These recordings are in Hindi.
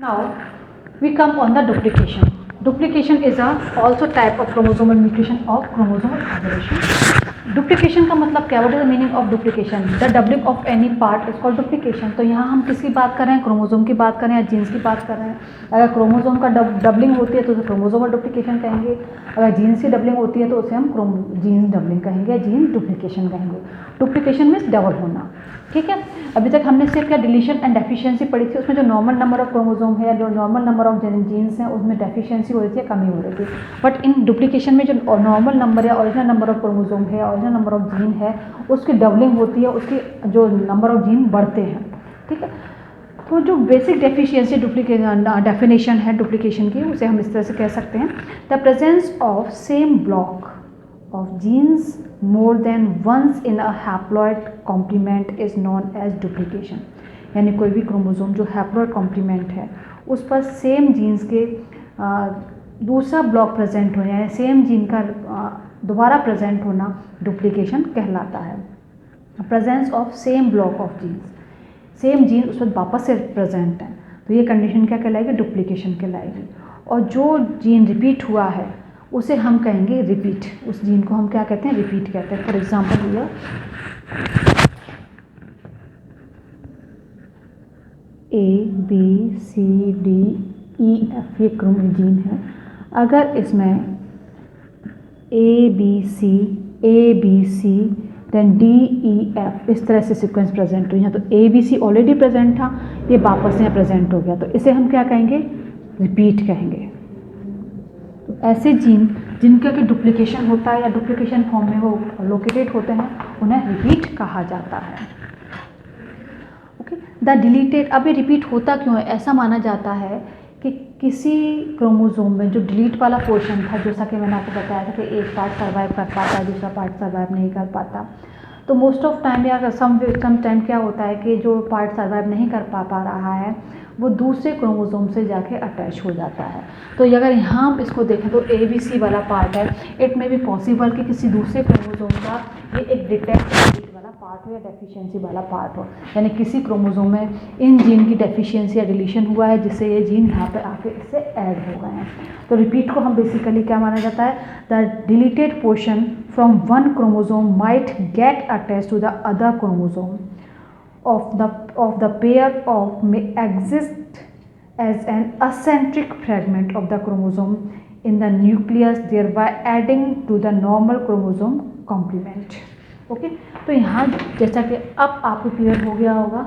Now we come on the duplication. Duplication is also type of chromosomal mutation of chromosomal aberration. Duplication का मतलब क्या, what is the meaning of duplication? The doubling of any part is called duplication. तो यहाँ हम किसकी बात कर रहे हैं? क्रोमोसोम की बात कर रहे हैं या जीन्स की बात कर रहे हैं? अगर क्रोमोसोम का डबलिंग होती है तो उसे क्रोमोसोमल डुप्लीकेशन कहेंगे. अगर जीन्स की डबलिंग होती है तो उसे हम जीन्स डबलिंग कहेंगे या जीन डुप्लीकेशन कहेंगे. डुप्लीकेशन मीन्स डबल होना. ठीक है. अभी तक हमने सिर्फ क्या डिलीशन एंड डेफिशिएंसी पढ़ी थी. उसमें जो नॉर्मल नंबर ऑफ क्रोमोसोम है या जो नॉर्मल नंबर ऑफ जीन्स हैं उसमें डेफिशिएंसी हो रही थी, कमी हो रही थी. बट इन डुप्लीकेशन में जो नॉर्मल नंबर या ओरिजिनल नंबर ऑफ क्रोमोसोम है, ओरिजिनल नंबर ऑफ जीन है, उसकी डबलिंग होती है, उसकी जो नंबर ऑफ जीन बढ़ते हैं. ठीक है. तो जो बेसिक डेफिशिएंसी डेफिनेशन है डुप्लीकेशन की, उसे हम इस तरह से कह सकते हैं, the presence of same block of genes more than once in a haploid complement is known as duplication. यानी कोई भी क्रोमोसोम जो हैप्लॉइड कॉम्प्लीमेंट है उस पर सेम जीन्स के दूसरा ब्लॉक प्रेजेंट होना, यानी सेम जीन का दोबारा प्रेजेंट होना डुप्लीकेशन कहलाता है. Presence of same block of genes, same gene उस पर वापस से प्रेजेंट है, तो ये कंडीशन क्या कहलाएगी? डुप्लीकेशन कहलाएगी. और जो जीन रिपीट हुआ है उसे हम कहेंगे रिपीट. उस जीन को हम क्या कहते हैं? रिपीट कहते हैं. फॉर एग्जाम्पल ये ABCDEF ये जीन है. अगर इसमें ABC देन DEF इस तरह से सीक्वेंस प्रेजेंट हुई है, तो ABC ऑलरेडी प्रेजेंट था, ये वापस यहाँ प्रेजेंट हो गया, तो इसे हम क्या कहेंगे? रिपीट कहेंगे. ऐसे जीन जिनका कि डुप्लीकेशन होता है या डुप्लीकेशन फॉर्म में वो लोकेटेड होते हैं उन्हें रिपीट कहा जाता है. ओके. द डिलीटेड, अब ये रिपीट होता क्यों है? ऐसा माना जाता है कि किसी क्रोमोसोम में जो डिलीट वाला पोर्शन था, जैसा कि मैंने आपको बताया था कि एक पार्ट सर्वाइव कर पाता है, दूसरा पार्ट सर्वाइव नहीं कर पाता, तो मोस्ट ऑफ टाइम या सम टाइम क्या होता है कि जो पार्ट सर्वाइव नहीं कर पा रहा है वो दूसरे क्रोमोसोम से जाके अटैच हो जाता है. तो अगर यहाँ हम इसको देखें तो ABC वाला पार्ट है, इट में भी पॉसिबल कि किसी दूसरे क्रोमोसोम का ये एक डिटेक्ट वाला पार्ट हो या डेफिशिएंसी वाला पार्ट हो, यानी किसी क्रोमोसोम में इन जीन की डेफिशिएंसी या डिलीशन हुआ है जिससे ये जीन यहाँ पे आके इससे ऐड हो गए हैं. तो रिपीट को हम बेसिकली क्या माना जाता है? The deleted portion from one chromosome might get attach to the other chromosome of the pair of may exist as an acentric fragment of the chromosome in the nucleus, thereby adding to the normal chromosome complement. Okay. तो यहाँ जैसा कि अब आपको क्लियर हो गया होगा,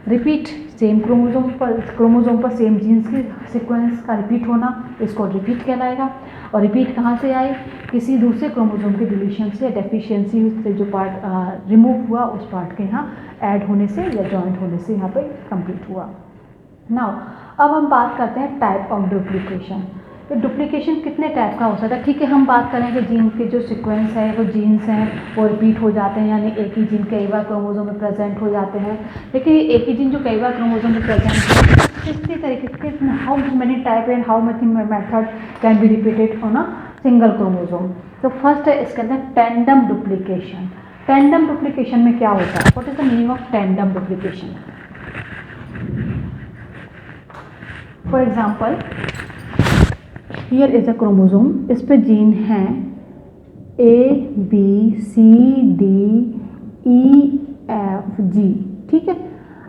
रिपीट सेम क्रोमोसोम पर सेम जीन्स की सीक्वेंस का रिपीट होना, इसको रिपीट कहलाएगा. और रिपीट कहाँ से आए? किसी दूसरे क्रोमोसोम के डिलीशन से या डेफिशिएंसी से जो पार्ट रिमूव हुआ उस पार्ट के यहाँ ऐड होने से या जॉइंट होने से यहाँ पे कंप्लीट हुआ. नाउ अब हम बात करते हैं टाइप ऑफ डुप्लीकेशन. तो डुप्लीकेशन कितने टाइप का हो सकता है? ठीक है, हम बात करें कि जीन के जो सीक्वेंस है वो जीन्स हैं वो रिपीट हो जाते हैं, यानी एक ही जीन कई बार क्रोमोसोम में प्रेजेंट हो जाते हैं. लेकिन एक ही जीन जो कई बार क्रोमोसोम में प्रेजेंट है, कितने तरीके से, how many type and how much method can be repeated on a single chromosome. तो फर्स्ट है इसके अंदर टेंडम डुप्लीकेशन. टेंडम डुप्लीकेशन में क्या होता है? What is the meaning of tandem duplication? For example here is a chromosome, इस पे जीन हैं ABCDEFG. ठीक है.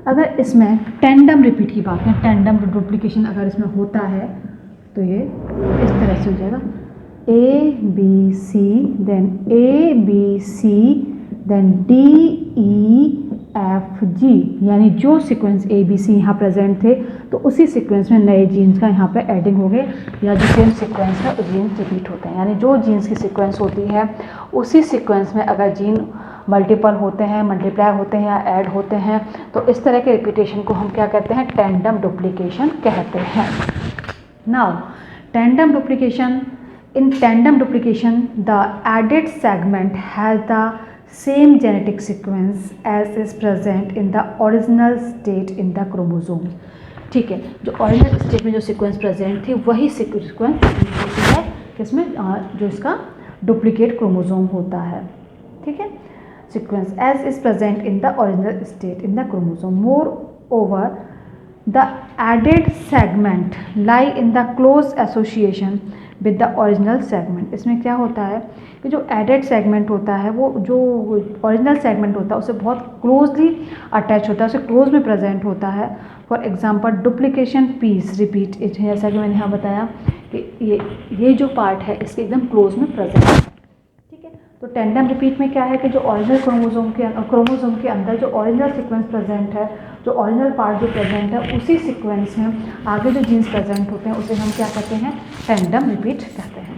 अगर इसमें टेंडम रिपीट की बात करें, टेंडम डुप्लीकेशन अगर इसमें होता है तो ये इस तरह से हो जाएगा ABC देन DEFG, यानी जो सीक्वेंस ABC यहाँ प्रेजेंट थे तो उसी सीक्वेंस में नए जीन्स का यहाँ पे एडिंग हो गए, या जो सेम सीक्वेंस में जीन्स रिपीट होते हैं, यानी जो जीन्स की सीक्वेंस होती है उसी सीक्वेंस में अगर जीन मल्टीपल होते हैं, मल्टीप्लाई होते हैं या ऐड होते हैं, तो इस तरह के रिपीटेशन को हम क्या कहते हैं? टेंडम डुप्लीकेशन कहते हैं. Now tandem duplication, in tandem duplication the added segment has the same genetic sequence as is present in the original state in the chromosome. ठीक है, जो ओरिजिनल स्टेट में जो सीक्वेंस प्रेजेंट थी वही सीक्वेंस होती है किसमें? जो इसका डुप्लीकेट क्रोमोसोम होता है. ठीक है. Sequence as is present in the original state in the chromosome. Moreover the added segment lie in the close association with the original segment. इसमें क्या होता है कि जो एडेड सेगमेंट होता है वो जो ओरिजिनल सेगमेंट होता है उससे बहुत क्लोजली अटैच होता है, उससे क्लोज में प्रेजेंट होता है। For example duplication piece repeat it, जैसा कि मैंने यहाँ बताया कि ये जो पार्ट है इसके एकदम क्लोज में प्रेजेंट है। ठीक है, तो टेंडम रिपीट में क्या है कि जो ओरिजिनल क्रोमोसोम के अंदर जो ओरिजिनल सीक्वेंस प्रेजेंट है, जो ओरिजिनल पार्ट जो प्रेजेंट है उसी सीक्वेंस में आगे जो जीन्स प्रेजेंट होते हैं उसे हम क्या कहते हैं, टेंडम रिपीट कहते हैं।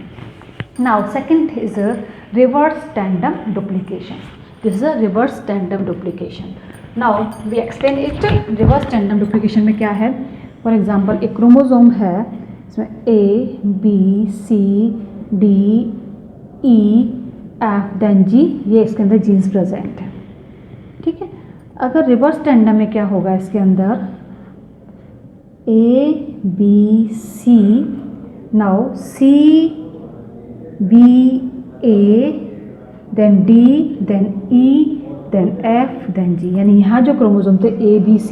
Now second is a reverse tandem duplication. This is a reverse tandem duplication. Now we explain it. Reverse tandem duplication में क्या है, फॉर एग्जांपल एक क्रोमोसोम है, इसमें A B C D E F then G, ये इसके अंदर जीन्स प्रेजेंट है। ठीक है, अगर रिवर्स टेंडम में क्या होगा, इसके अंदर A B C, now C B A then D then E then F then G, यानी यहाँ जो क्रोमोसोम थे A B C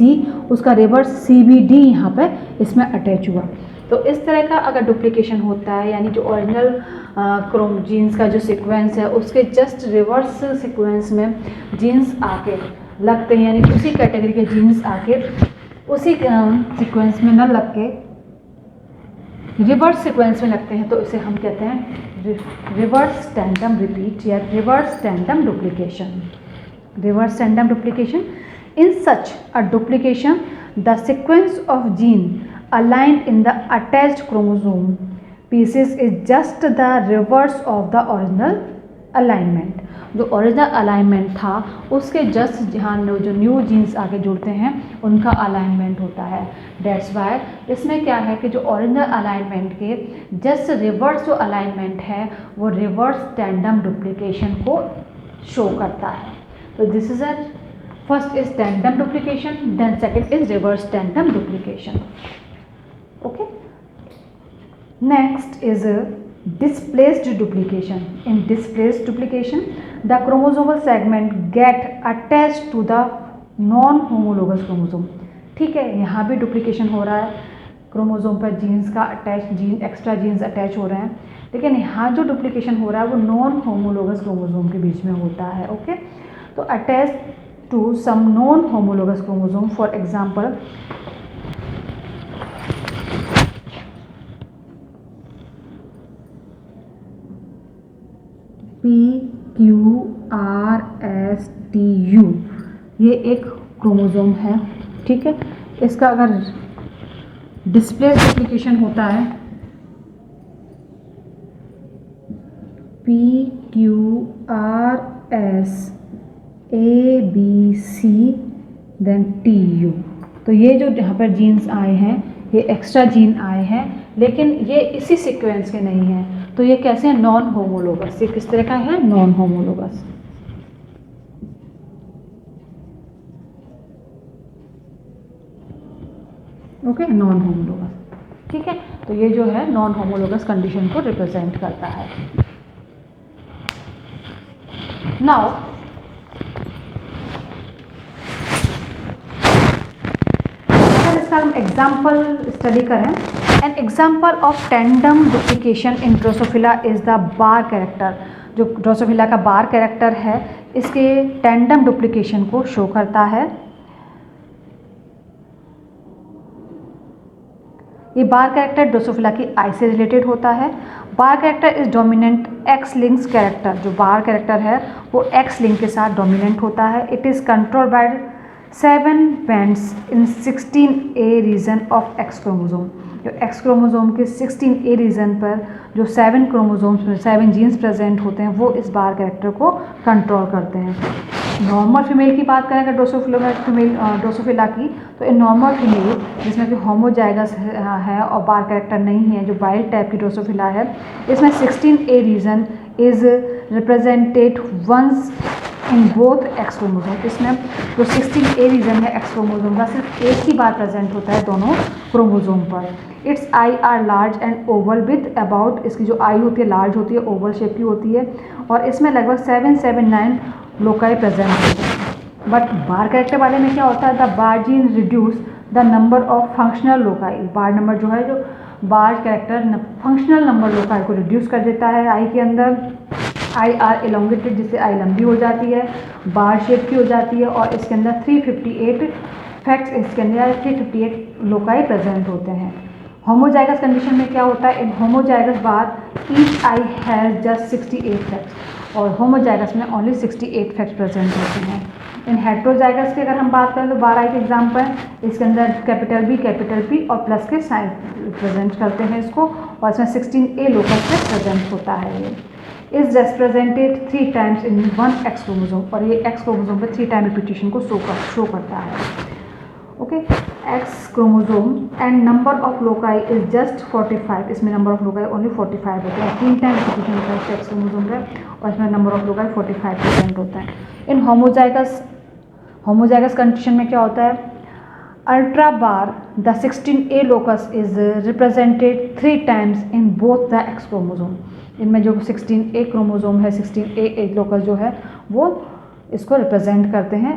उसका रिवर्स C B D यहाँ पे इसमें अटैच हुआ। तो इस तरह का अगर डुप्लीकेशन होता है, यानी जो ओरिजिनल जीन्स का जो सीक्वेंस है उसके जस्ट रिवर्स सीक्वेंस में जीन्स आके लगते हैं, यानी उसी कैटेगरी के जीन्स आके उसी सीक्वेंस में न लग के रिवर्स सीक्वेंस में लगते हैं, तो इसे हम कहते हैं रिवर्स टेंडम रिपीट या reverse tandem duplication. Reverse tandem duplication, in such a duplication the sequence of gene aligned in the attached chromosome pieces is just the reverse of the original alignment। जो ओरिजिनल अलाइनमेंट था उसके जस्ट जहाँ जो न्यू जीन्स आगे जुड़ते हैं उनका अलाइनमेंट होता है। दैट्स वाई इसमें क्या है कि जो ओरिजिनल अलाइनमेंट के जस्ट रिवर्स जो अलाइनमेंट है वो रिवर्स टेंडम डुप्लीकेशन को शो करता है। तो this is a first is tandem duplication, then second is reverse tandem duplication. Okay, next is a displaced duplication. In displaced duplication the chromosomal segment get attached to the non-homologous chromosome। ठीक है, यहाँ भी डुप्लीकेशन हो रहा है, क्रोमोसोम पर जीन्स का एक्स्ट्रा जीन्स अटैच हो रहे हैं, लेकिन यहाँ जो डुप्लीकेशन हो रहा है वो नॉन होमोलोगस क्रोमोसोम के बीच में होता है। ओके, तो attach to some non homologous chromosome, for example PQRSTU, ये एक क्रोमोसोम है। ठीक है, इसका अगर डिस्प्लेस डुप्लीकेशन होता है PQRSABC देन TU, तो ये जो यहाँ पर जीन्स आए हैं ये एक्स्ट्रा जीन आए हैं, लेकिन ये इसी सीक्वेंस के नहीं हैं, तो ये कैसे हैं, नॉन होमोलोगस। ये किस तरह का है, non homologous. Okay, non homologous. ठीक है, तो ये जो है नॉन होमोलोगस कंडीशन को रिप्रेजेंट करता है। नाउ इसका हम एग्जाम्पल स्टडी करें। An example of tandem duplication in Drosophila is the bar character. जो ड्रोसोफिला का बार कैरेक्टर है इसके टेंडम डुप्लीकेशन को शो करता है। ये बार कैरेक्टर ड्रोसोफिला की आई से रिलेटेड होता है। Bar character is dominant X links character. जो बार कैरेक्टर है वो एक्स लिंक के साथ डोमिनेंट होता है। It is controlled by 7 bands in 16A region of X chromosome. जो एक्स क्रोमोसोम के 16A रीजन पर जो 7 क्रोमोसोम्स में 7 जीन्स प्रेजेंट होते हैं वो इस बार कैरेक्टर को कंट्रोल करते हैं। नॉर्मल फीमेल की बात करें अगर ड्रोसोफिला की, तो इन नॉर्मल फीमेल जिसमें कि होमोजाइगस है और बार कैरेक्टर नहीं है, जो वाइल्ड टाइप की ड्रोसोफिला है, इसमें 16A region is represented once in both X chromosome. इसमें जो 16A रीजन है एक्स क्रोमोसोम का सिर्फ एक ही बार प्रेजेंट होता है दोनों क्रोमोसोम पर। It's I R large and Oval with about, इसकी जो आई होती है लार्ज होती है, ओवल शेप की होती है, और इसमें लगभग 7-9 लोकाई प्रेजेंट होते हैं। बट बार कैरेक्टर वाले में क्या होता है, the bar gene reduce the number of functional loci, bar number जो है, जो bar character functional number loci को रिड्यूस कर देता है आई के अंदर। आई आर एलोंगेटेड, जिससे आई लंबी हो जाती है, बार शेप की हो जाती है, और इसके अंदर 358 फैक्ट्स, इसके अंदर 358 लोकाई प्रेजेंट होते हैं। होमोजाइगस कंडीशन में क्या होता है, इन homozygous bar each I has just 68 facts, और होमोजाइगस में ओनली 68 फैक्ट्स प्रेजेंट होते हैं। इन हेट्रोजाइगस की अगर हम बात करें तो 12 आई के एग्जाम्पल, इसके अंदर कैपिटल बी और प्लस के साइन प्रेजेंट करते हैं इसको, और इसमें 16A लोकस से प्रेजेंट होता है। ये is represented 3 times in 1 x chromosome, और ये एक्स क्रोमोसोम पे 3 टाइम रिपीटेशन को शो करता है। Okay, x chromosome and number of loci is just 45, इसमें नंबर ऑफ लोकाई ओनली 45 होते हैं, 3 टाइम रिपीटेशन होता है एक्स क्रोमोसोम का, और इसमें नंबर ऑफ लोकाई 45% होता है। इन होमोजाइगस कंडीशन में क्या होता है, ultra bar the 16A locus is represented 3 times in both the x chromosome, इनमें जो 16A क्रोमोसोम है, 16A लोकस जो है वो इसको रिप्रेजेंट करते हैं।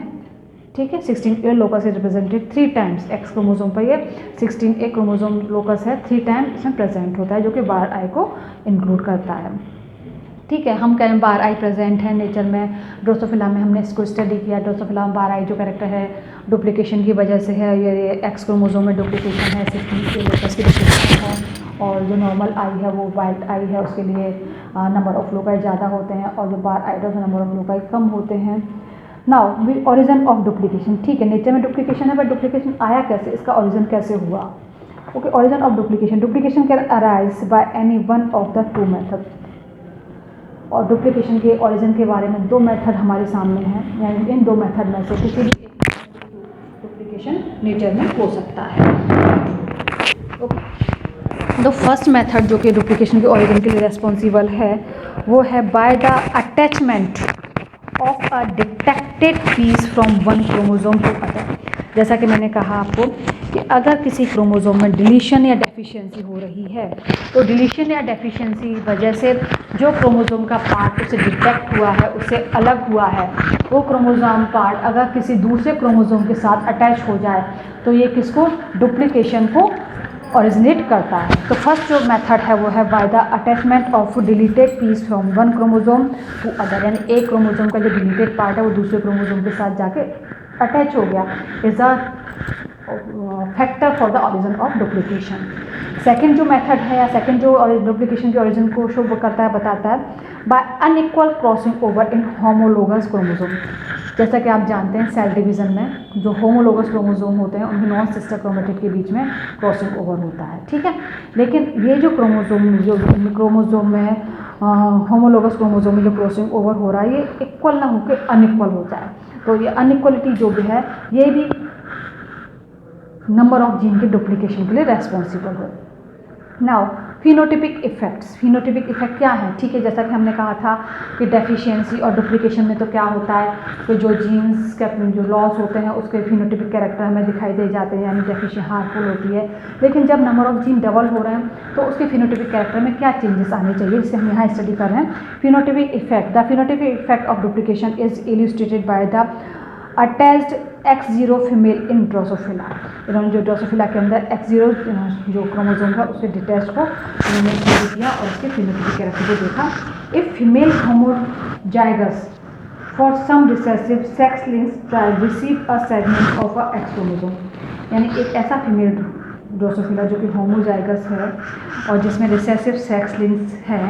ठीक है, 16A locus is represented 3 times x chromosome पर, ये 16A क्रोमोसोम लोकस है, 3 टाइम इसमें प्रेजेंट होता है, जो कि बार आई को इंक्लूड करता है। ठीक है, हम कहें बार आई प्रेजेंट है नेचर में, ड्रोसोफिला में हमने इसको स्टडी किया। ड्रोसोफिला में बार आई जो कैरेक्टर है डुप्लीकेशन की वजह से है, ये एक्स क्रोमोसोम में डुप्लीकेशन है, 16A लोकस की डुप्लीकेशन है, और जो नॉर्मल आई है वो वाइल्ड आई है, उसके लिए नंबर ऑफ लोकाई ज़्यादा होते हैं, और जो बार आई है नंबर ऑफ लोकाई कम होते हैं। Now we origin of duplication, ठीक है, नेचर में डुप्लीकेशन है, बट डुप्लीकेशन आया कैसे, इसका ओरिजिन कैसे हुआ। Okay, origin of duplication can arise by any one of the 2 method, और डुप्लीकेशन के ओरिजिन के बारे में 2 मेथड हमारे सामने हैं, यानी इन 2 मेथड में से किसी भी एक डुप्लीकेशन नेचर में हो सकता है। ओके, द फर्स्ट मेथड जो कि डुप्लीकेशन के ओरिजिन के लिए रेस्पॉन्सिबल है वो है by the attachment of a detected piece from one chromosome to other. जैसा कि मैंने कहा आपको कि अगर किसी क्रोमोसोम में डिलीशन या डेफिशिएंसी हो रही है, तो डिलीशन या डेफिशिएंसी वजह से जो क्रोमोसोम का पार्ट उसे डिटेक्ट हुआ है, उससे अलग हुआ है, वो क्रोमोसोम पार्ट अगर किसी दूसरे क्रोमोसोम के साथ अटैच हो जाए तो ये किसको, डुप्लीकेशन को ओरिजिनेट करता है। तो फर्स्ट जो मेथड है वो है by the attachment of deleted piece from one chromosome to other, यानी एक क्रोमोसोम का जो डिलीटेड पार्ट है वो दूसरे क्रोमोसोम के साथ जाके अटैच हो गया, is a factor for the origin of duplication. Second जो मेथड है या सेकेंड जो डुप्लीकेशन के ओरिजिन को शो करता है, बताता है by unequal crossing over in homologous chromosome. जैसा कि आप जानते हैं सेल डिवीज़न में जो होमोलोगस क्रोमोसोम होते हैं उनकी नॉन सिस्टर क्रोमेटिड के बीच में क्रॉसिंग ओवर होता है। ठीक है, लेकिन ये जो क्रोमोसोम में होमोलोगस क्रोमोसोम में जो क्रॉसिंग ओवर हो रहा है ये इक्वल ना होकर अनइक्वल हो जाए, तो ये अनइक्वलिटी जो भी है ये भी नंबर ऑफ जीन के डुप्लीकेशन के लिए रेस्पॉन्सिबल है। Now phenotypic effects, phenotypic effect क्या है, ठीक है, जैसा कि हमने कहा था कि डेफिशिएंसी और डुप्लीकेशन में तो क्या होता है कि जो जीन्स के अपने जो लॉस होते हैं उसके फिनोटिपिक कैरेक्टर हमें दिखाई दे जाते हैं, यानी डेफिशिएंसी हार्मफुल होती है। लेकिन जब नंबर ऑफ जीन डबल हो रहे हैं तो उसके फिनोटिपिक कैरेक्टर में क्या चेंजेस आने चाहिए, जिसे हम यहाँ स्टडी कर रहे हैं। Phenotypic effect, the phenotypic effect of duplication is illustrated by the attached X0 female in Drosophila. इन्होंने जो ड्रोसोफिला के अंदर X0 जो क्रोमोसोम था उसके डिटेच को उन्होंने स्टडी किया और उसके फिनोटिपिक कैरेक्टर को देखा। If female homozygous for some recessive sex links child receive a segment of a X chromosome, यानी एक ऐसा फीमेल ड्रोसोफिला जो कि होमोजाइगस है और जिसमें रिसेसिव सेक्स लिंक्स है,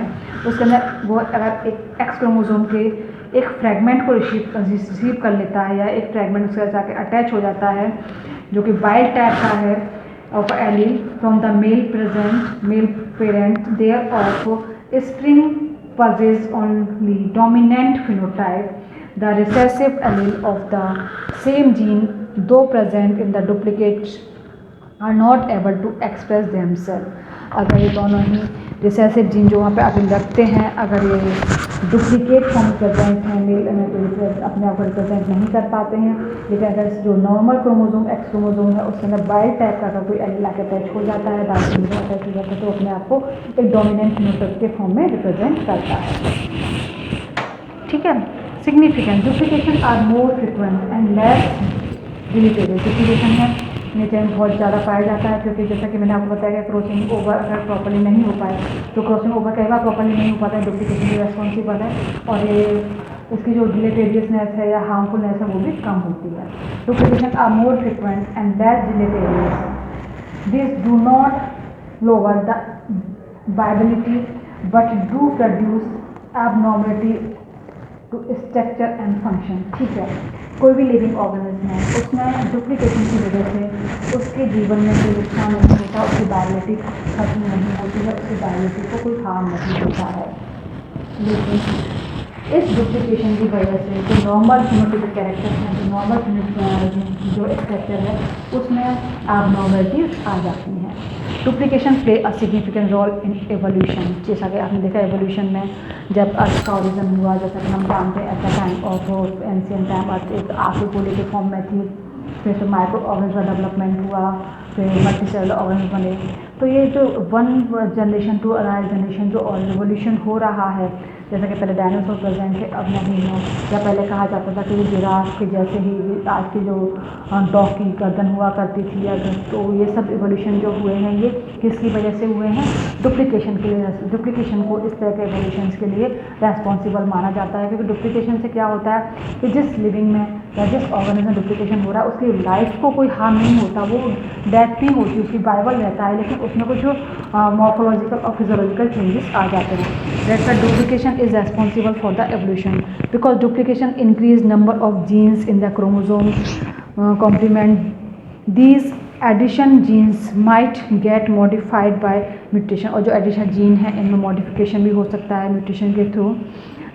उसके अंदर वो अगर एक X क्रोमोसोम के एक फ्रैगमेंट को रिसीव कर लेता है या एक फ्रैगमेंट उसके साथ जाके अटैच हो जाता है जो कि वाइल्ड टाइप का है of allele from the male parent their offspring possess only dominant phenotype, the recessive allele of the same gene though present in the duplicates are not able to express themselves। अगर ये दोनों ही रिसेसिव जीन जो वहाँ पे अभी लगते हैं, अगर ये डुप्लीकेट फॉर्म प्रेजेंट हैं, मेल अपने आप को रिप्रेजेंट नहीं कर पाते हैं, लेकिन अगर जो नॉर्मल क्रोमोसोम X क्रोमोसोम है उसके अंदर वाइल्ड टाइप का अगर कोई एलील आके अटैच हो जाता है, अटैच हो जाता है, तो अपने आप को एक डोमिनेंट फिनोटाइप के फॉर्म में रिप्रेजेंट करता है। ठीक है, significant duplication are more frequent and less deleted. डुप्लीकेशन है नेचर में बहुत ज़्यादा पाया जाता है, क्योंकि जैसा कि मैंने आपको बताया कि क्रॉसिंग ओवर अगर प्रॉपर्ली नहीं हो पाए तो क्रॉसिंग ओवर कई बार प्रॉपर्ली नहीं हो पाता है, डुप्लीकेशन भी रेस्पॉन्सिबल है, और ये इसकी जो डिलेटेरियसनेस है या हार्मफुलनेस है वो भी कम होती है। Duplication are more frequent and less deleterious. This do not lower the viability but do produce abnormality to structure and function. ठीक है, कोई भी लिविंग ऑर्गेनिज्म है उसमें डुप्लीकेशन की वजह से उसके जीवन में कोई नुकसान नहीं होता, उसकी वायबिलिटी खत्म नहीं होती है, उसकी वायबिलिटी को कोई हार्म नहीं होता है। लेकिन इस डुप्लीकेशन की वजह से जो नॉर्मल फिनोटाइपिक कैरेक्टर हैं, जो नॉर्मल जो स्ट्रक्चर है उसमें एबनॉर्मलिटीज आ जाती हैं। Duplication play a significant role in evolution. जैसा कि आपने देखा एवोल्यूशन में जब अर्थ का ओरिजिन हुआ, जैसा कि हम जानते हैं at the time of ancient time earth एक आखिरी गोले के फॉर्म में थी, फिर तो माइक्रो ऑर्गेनिज्म का डेवलपमेंट हुआ, फिर मल्टीसेलुलर ऑर्गेनिज्म बने। तो ये जो one generation to another generation जो रिवोल्यूशन हो रहा है, जैसा कि पहले डायनासोर प्रेजेंट थे अब नहीं है, या पहले कहा जाता था कि ये जिराफ के जैसे ही आज की जो डॉग की गर्दन हुआ करती थी, या तो ये सब इवोल्यूशन जो हुए हैं ये किसकी वजह से हुए हैं? डुप्लीकेशन के लिए। डुप्लीकेशन को इस तरह के इवोल्यूशन के लिए रेस्पॉन्सिबल माना जाता है, क्योंकि डुप्लीकेशन से क्या होता है कि जिस लिविंग में या जिस ऑर्गेनिज्म डुप्लीकेशन हो रहा है उसकी लाइफ को कोई हार्म नहीं होता, वो डेथ नहीं होती, उसकी बाइबल रहता है, लेकिन उसमें कुछ मॉर्फोलॉजिकल और फिजियोलॉजिकल चेंजेस आ जाते हैं। That's why duplication is responsible for the evolution, because duplication increase number of genes in the chromosome complement these addition genes might get modified by mutation, और जो addition gene है इनमें modification भी हो सकता है mutation के through.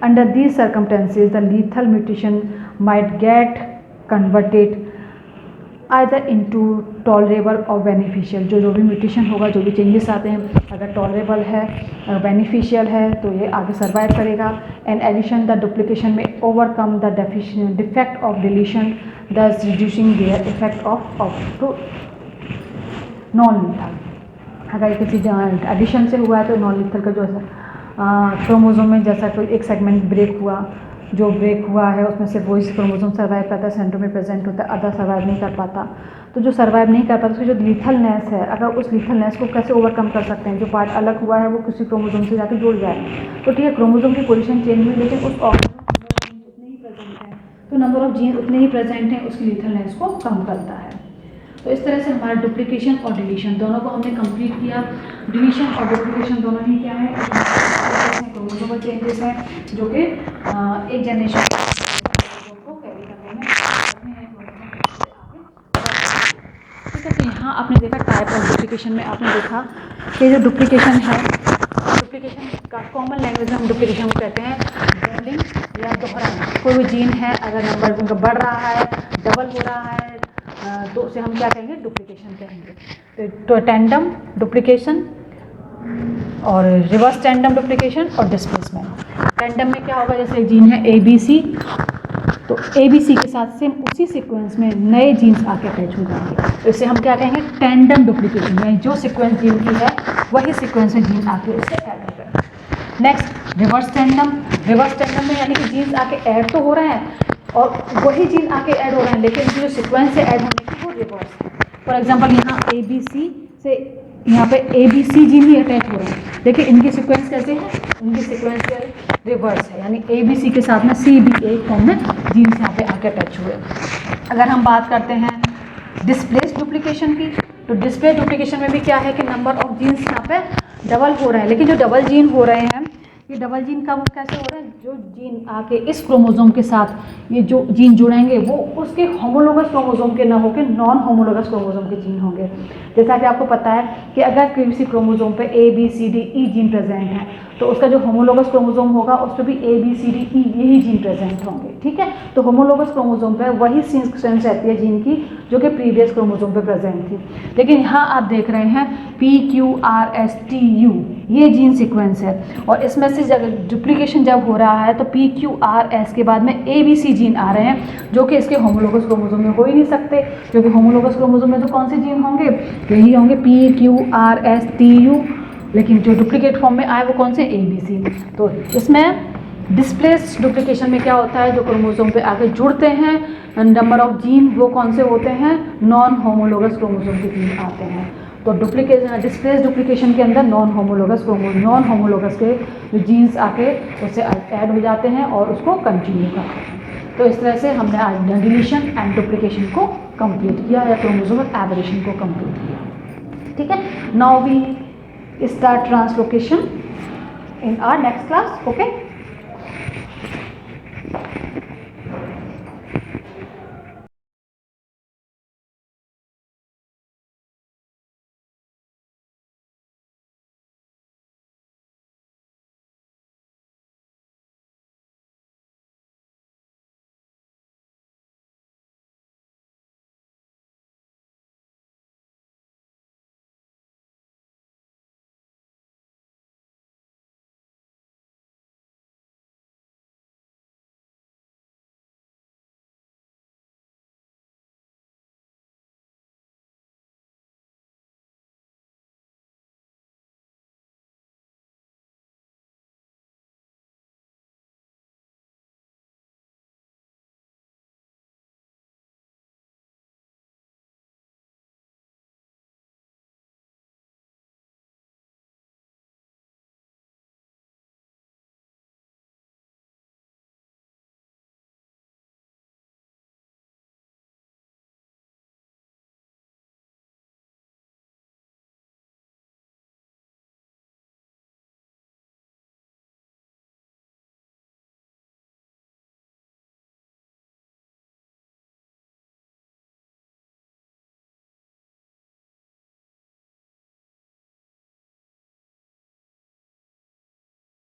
Under these circumstances the lethal mutation might get converted either into tolerable और बेनिफिशियल। जो भी म्यूटेशन होगा, जो भी चेंजेस आते हैं, अगर टॉलरेबल है, बेनिफिशियल है तो ये आगे सर्वाइव करेगा। एंड एडिशन द डुप्लीकेशन में overcome the defect of deletion thus reducing their effect of to non lethal. अगर किसी एडिशन से हुआ है तो नॉन लीथल का जो है क्रोमोसोम में जैसा कोई एक सेगमेंट ब्रेक हुआ, जो ब्रेक हुआ है उसमें सिर्फ वही क्रोमोसोम सर्वाइव करता है, सेंटर में प्रेजेंट होता है, अदर सर्वाइव नहीं कर पाता। तो जो सर्वाइव नहीं कर पाता उसकी जो लीथलनेस है, अगर उस लीथलनेस को कैसे ओवरकम कर सकते हैं, जो पार्ट अलग हुआ है वो किसी क्रोमोसोम से जाकर जुड़ जाए। तो ठीक है, क्रोमोसोम की पोजीशन चेंज हुई, लेकिन उस ऑर्गेनिज्म में उतने ही प्रेजेंट है, तो नंबर ऑफ जीन उतने ही प्रेजेंट हैं, उसकी लीथलनेस को कम करता है। तो इस तरह से हमारा डुप्लीकेशन और डिलीशन दोनों को हमने कंप्लीट किया। डिलीशन और डुप्लीकेशन दोनों ही क्या है? क्रोमोसोमल चेंजेस हैं जो कि एक जनरेशन को कैरी करने में ठीक है। तो यहाँ आपने देखा टाइप ऑफ डुप्लीकेशन में आपने देखा कि जो डुप्लीकेशन है, डुप्लीकेशन का कॉमन लैंग्वेज में हम डुप्लीकेशन को कहते हैं डबलिंग या दोहराना। कोई भी जीन है अगर नंबर उनका बढ़ रहा है, डबल हो रहा है, तो उसे हम क्या कहेंगे? डुप्लीकेशन कहेंगे। तो टेंडम डुप्लीकेशन और रिवर्स टेंडम डुप्लीकेशन और डिस्प्लेसमेंट। टेंडम में क्या होगा? जैसे एक जीन है ABC, तो ABC के साथ सेम उसी सीक्वेंस में नए जीन्स आके अटैच हो जाएंगे, तो इसे हम क्या कहेंगे? Tandem duplication. यानी जो सीक्वेंस जीन की है वही सीक्वेंस में जीन आके उससे ऐड हो जाएगा। Next reverse tandem. Reverse tandem में यानी कि जीन्स आके ऐड तो हो रहे हैं और वही जीन आके ऐड हो रहे हैं, लेकिन इनकी जो सीक्वेंस से ऐड होने की वो रिवर्स है। फॉर एग्जांपल यहाँ ABC से यहाँ पे ABC जीन ही अटैच हो रहे हैं, लेकिन इनकी सीक्वेंस कैसे है? इनकी सीक्वेंस रिवर्स है, यानी ABC के साथ में CBA फॉर्म में जीन्स यहाँ पे आके अटैच हुए। अगर हम बात करते हैं डिस्प्लेस डुप्लीकेशन की, तो डिस्प्लेस डुप्लीकेशन में भी क्या है कि नंबर ऑफ जीन्स यहाँ पे डबल हो रहे हैं, लेकिन जो डबल जीन हो रहे हैं ये डबल जीन कब कैसे हो रहे हैं? जो जीन आके इस क्रोमोसोम के साथ ये जो जीन जुड़ेंगे वो उसके होमोलोगस क्रोमोसोम के न होकर नॉन होमोलोगस क्रोमोसोम के जीन होंगे। जैसा कि आपको पता है कि अगर किसी क्रोमोसोम पे ABCDE जीन प्रेजेंट है तो उसका जो होमोलोगस क्रोमोसोम होगा उस पर भी ABCDE यही जीन प्रेजेंट होंगे। ठीक है, तो होमोलोगस क्रोमोसोम पे वही सीक्वेंस रहती है जीन की जो कि प्रीवियस क्रोमोसोम पे प्रेजेंट थी, लेकिन यहाँ आप देख रहे हैं PQRSTU ये जीन सीक्वेंस है, और इसमें से डुप्लीकेशन जब हो रहा है तो PQRS के बाद में ABC जीन आ रहे हैं जो कि इसके होमोलोगस क्रोमोसोम में हो ही नहीं सकते, क्योंकि होमोलोगस क्रोमोसोम में तो कौन से जीन होंगे? यही होंगे PQRSTU, लेकिन जो डुप्लीकेट फॉर्म में आए वो कौन से? ABC। तो इसमें डिस्प्लेस डुप्लीकेशन में क्या होता है, जो क्रोमोसोम पे आगे जुड़ते हैं, नंबर ऑफ जीन वो कौन से होते हैं, नॉन होमोलोगस क्रोमोसोम के जीन आते हैं। तो डुप्लीकेशन, डिस्प्लेस डुप्लीकेशन के अंदर नॉन होमोलोगस के जो जीन्स आके उससे ऐड हो जाते हैं और उसको कंटिन्यू करते हैं। तो इस तरह से हमने आज डिलीशन एंड डुप्लीकेशन को कंप्लीट किया या क्रोमोसोमल एबरेशन को कंप्लीट किया। ठीक है, now we start translocation in our next class. Okay.